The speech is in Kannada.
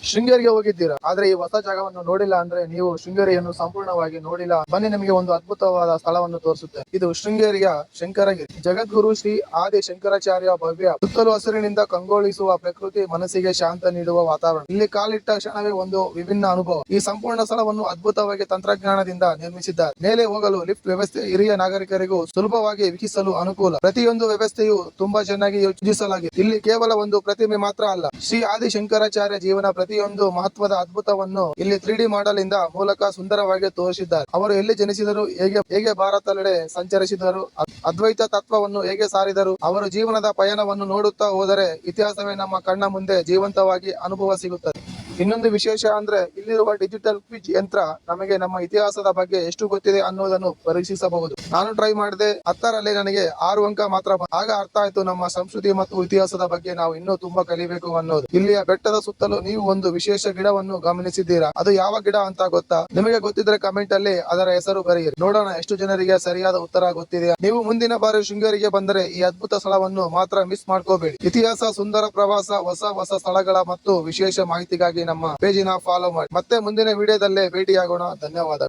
ಶೃಂಗೇರಿಗೆ ಹೋಗಿದ್ದೀರಾ, ಆದ್ರೆ ಈ ಹೊಸ ಜಾಗವನ್ನು ನೋಡಿಲ್ಲ ಅಂದ್ರೆ ನೀವು ಶೃಂಗೇರಿಯನ್ನು ಸಂಪೂರ್ಣವಾಗಿ ನೋಡಿಲ್ಲ. ಬನ್ನಿ, ನಿಮಗೆ ಒಂದು ಅದ್ಭುತವಾದ ಸ್ಥಳವನ್ನು ತೋರಿಸುತ್ತೆ. ಇದು ಶೃಂಗೇರಿಯ ಶಂಕರಗಿರಿ. ಜಗದ್ಗುರು ಶ್ರೀ ಆದಿ ಶಂಕರಾಚಾರ್ಯ ಭವ್ಯ. ಸುತ್ತಲೂ ಹಸಿರಿನಿಂದ ಕಂಗೊಳಿಸುವ ಪ್ರಕೃತಿ ಮನಸ್ಸಿಗೆ ಶಾಂತ ನೀಡುವ ವಾತಾವರಣ. ಇಲ್ಲಿ ಕಾಲಿಟ್ಟ ಕ್ಷಣವೇ ಒಂದು ವಿಭಿನ್ನ ಅನುಭವ. ಈ ಸಂಪೂರ್ಣ ಸ್ಥಳವನ್ನು ಅದ್ಭುತವಾಗಿ ತಂತ್ರಜ್ಞಾನದಿಂದ ನಿರ್ಮಿಸಿದ್ದಾರೆ. ಮೇಲೆ ಹೋಗಲು ಲಿಫ್ಟ್ ವ್ಯವಸ್ಥೆ, ಹಿರಿಯ ನಾಗರಿಕರಿಗೂ ಸುಲಭವಾಗಿ ವೀಕ್ಷಿಸಲು ಅನುಕೂಲ. ಪ್ರತಿಯೊಂದು ವ್ಯವಸ್ಥೆಯು ತುಂಬಾ ಚೆನ್ನಾಗಿ ಯೋಜಿಸಲಾಗಿದೆ. ಇಲ್ಲಿ ಕೇವಲ ಒಂದು ಪ್ರತಿಮೆ ಮಾತ್ರ ಅಲ್ಲ, ಶ್ರೀ ಆದಿ ಶಂಕರಾಚಾರ್ಯ ಜೀವನ ಪ್ರತಿಯೊಂದು ಮಹತ್ವದ ಅದ್ಭುತವನ್ನು ಇಲ್ಲಿ 3D ಮಾಡೆಲ್ ಇಂದ ಮೂಲಕ ಸುಂದರವಾಗಿ ತೋರಿಸಿದ್ದಾರೆ. ಅವರು ಎಲ್ಲಿ ಜನಿಸಿದರು, ಹೇಗೆ ಭಾರತದೆಡೆ ಸಂಚರಿಸಿದರು, ಅದ್ವೈತ ತತ್ವವನ್ನು ಹೇಗೆ ಸಾರಿದರು, ಅವರ ಜೀವನದ ಪಯಣವನ್ನು ನೋಡುತ್ತಾ ಹೋದರೆ ಇತಿಹಾಸವೇ ನಮ್ಮ ಕಣ್ಣ ಮುಂದೆ ಜೀವಂತವಾಗಿ ಅನುಭವ ಸಿಗುತ್ತದೆ. ಇನ್ನೊಂದು ವಿಶೇಷ ಅಂದ್ರೆ ಇಲ್ಲಿರುವ ಡಿಜಿಟಲ್ ಕ್ವಿಜ್ ಯಂತ್ರ ನಮಗೆ ನಮ್ಮ ಇತಿಹಾಸದ ಬಗ್ಗೆ ಎಷ್ಟು ಗೊತ್ತಿದೆ ಅನ್ನೋದನ್ನು ಪರೀಕ್ಷಿಸಬಹುದು. ನಾನು ಟ್ರೈ ಮಾಡಿದೆ, 10ರಲ್ಲಿ ನನಗೆ 6 ಅಂಕ ಮಾತ್ರ. ಆಗ ಅರ್ಥ ಆಯ್ತು ನಮ್ಮ ಸಂಸ್ಕೃತಿ ಮತ್ತು ಇತಿಹಾಸದ ಬಗ್ಗೆ ನಾವು ಇನ್ನೂ ತುಂಬಾ ಕಲಿಬೇಕು ಅನ್ನೋದು. ಇಲ್ಲಿಯ ಬೆಟ್ಟದ ಸುತ್ತಲೂ ನೀವು ಒಂದು ವಿಶೇಷ ಗಿಡವನ್ನು ಗಮನಿಸಿದ್ದೀರಾ? ಅದು ಯಾವ ಗಿಡ ಅಂತ ಗೊತ್ತಾ? ನಿಮಗೆ ಗೊತ್ತಿದ್ರೆ ಕಮೆಂಟ್ ಅಲ್ಲಿ ಅದರ ಹೆಸರು ಬರೆಯಿರಿ. ನೋಡೋಣ ಎಷ್ಟು ಜನರಿಗೆ ಸರಿಯಾದ ಉತ್ತರ ಗೊತ್ತಿದೆ. ನೀವು ಮುಂದಿನ ಬಾರಿ ಶೃಂಗೇರಿಗೆ ಬಂದರೆ ಈ ಅದ್ಭುತ ಸ್ಥಳವನ್ನು ಮಾತ್ರ ಮಿಸ್ ಮಾಡ್ಕೋಬೇಡಿ. ಇತಿಹಾಸ, ಸುಂದರ ಪ್ರವಾಸ, ಹೊಸ ಸ್ಥಳಗಳ ಮತ್ತು ವಿಶೇಷ ಮಾಹಿತಿಗಾಗಿ ನಮ್ಮ ಪೇಜಿನ ಫಾಲೋ ಮಾಡಿ. ಮತ್ತೆ ಮುಂದಿನ ವಿಡಿಯೋದಲ್ಲೇ ಭೇಟಿಯಾಗೋಣ. ಧನ್ಯವಾದ.